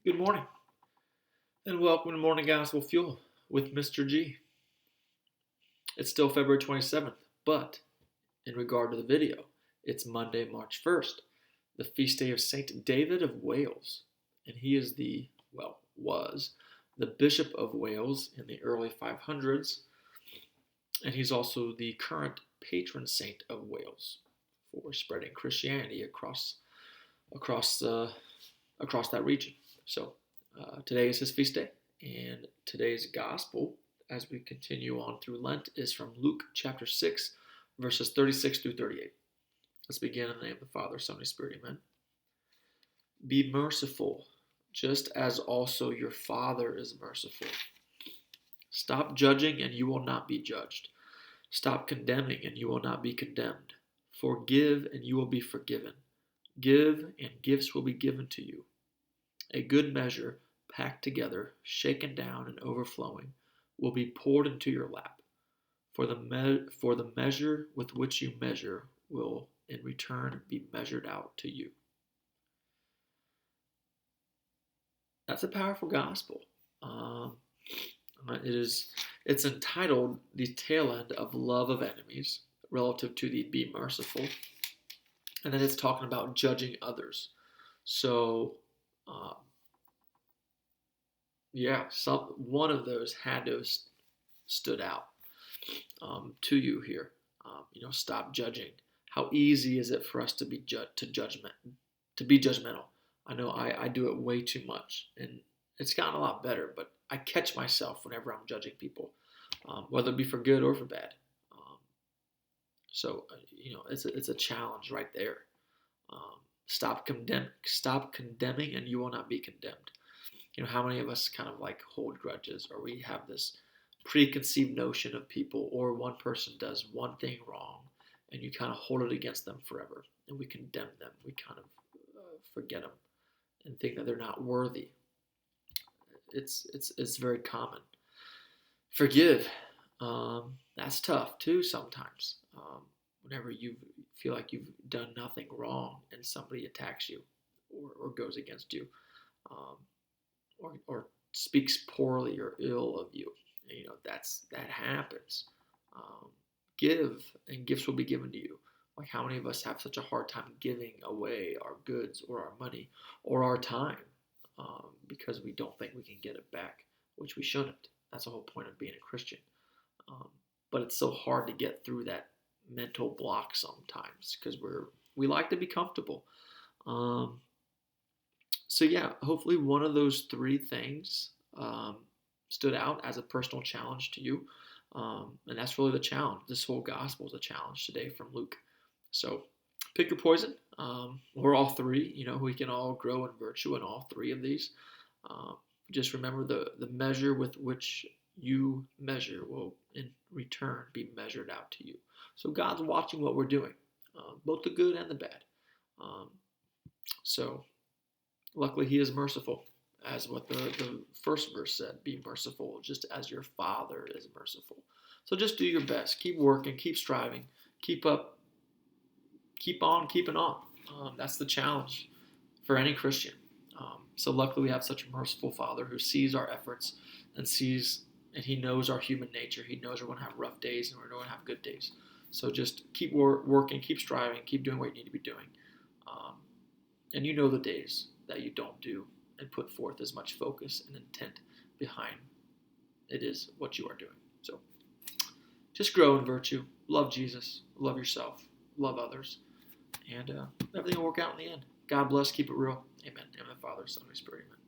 Good morning, and welcome to Morning Gospel Fuel with Mr. G. It's still February 27th, but in regard to the video, it's Monday, March 1st, the feast day of Saint David of Wales. And he is was the Bishop of Wales in the early 500s, and he's also the current patron saint of Wales for spreading Christianity across that region. So today is his feast day, and today's gospel, as we continue on through Lent, is from Luke chapter 6, verses 36 through 38. Let's begin in the name of the Father, Son, and Spirit. Amen. Be merciful, just as also your Father is merciful. Stop judging, and you will not be judged. Stop condemning, and you will not be condemned. Forgive, and you will be forgiven. Give, and gifts will be given to you. A good measure, packed together, shaken down, and overflowing, will be poured into your lap. For the measure with which you measure will, in return, be measured out to you. That's a powerful gospel. It's entitled "The Tail End of Love of Enemies," relative to the "Be Merciful," and then it's talking about judging others. So, one of those had to have stood out to you here. Stop judging. How easy is it for us to be judgmental? I know I do it way too much, and it's gotten a lot better. But I catch myself whenever I'm judging people, whether it be for good or for bad. It's a challenge right there. Stop condemning, and you will not be condemned. How many of us kind of like hold grudges, or we have this preconceived notion of people, or one person does one thing wrong, and you kind of hold it against them forever, and we condemn them. We kind of forget them and think that they're not worthy. It's very common. Forgive. That's tough too sometimes. Whenever you feel like you've done nothing wrong and somebody attacks you or goes against you, or speaks poorly or ill of you, that happens. Give, and gifts will be given to you. Like, how many of us have such a hard time giving away our goods or our money or our time because we don't think we can get it back, which we shouldn't. That's the whole point of being a Christian. But it's so hard to get through that mental block sometimes because we like to be comfortable. Hopefully one of those three things stood out as a personal challenge to you. And that's really the challenge. This whole gospel is a challenge today from Luke. So pick your poison, or all three. We can all grow in virtue in all three of these. Just remember the measure with which you measure will in return be measured out to you. So God's watching what we're doing, both the good and the bad. So luckily he is merciful, as what the first verse said, be merciful just as your Father is merciful. So just do your best. Keep working, keep striving, keep on keeping on. That's the challenge for any Christian. So luckily we have such a merciful Father who sees our efforts and he knows our human nature. He knows we're going to have rough days and we're going to have good days. So just keep working, keep striving, keep doing what you need to be doing. And the days that you don't do and put forth as much focus and intent behind it is what you are doing. So just grow in virtue, love Jesus, love yourself, love others, and everything will work out in the end. God bless, keep it real. Amen. In the Father, Son, and Spirit. Amen.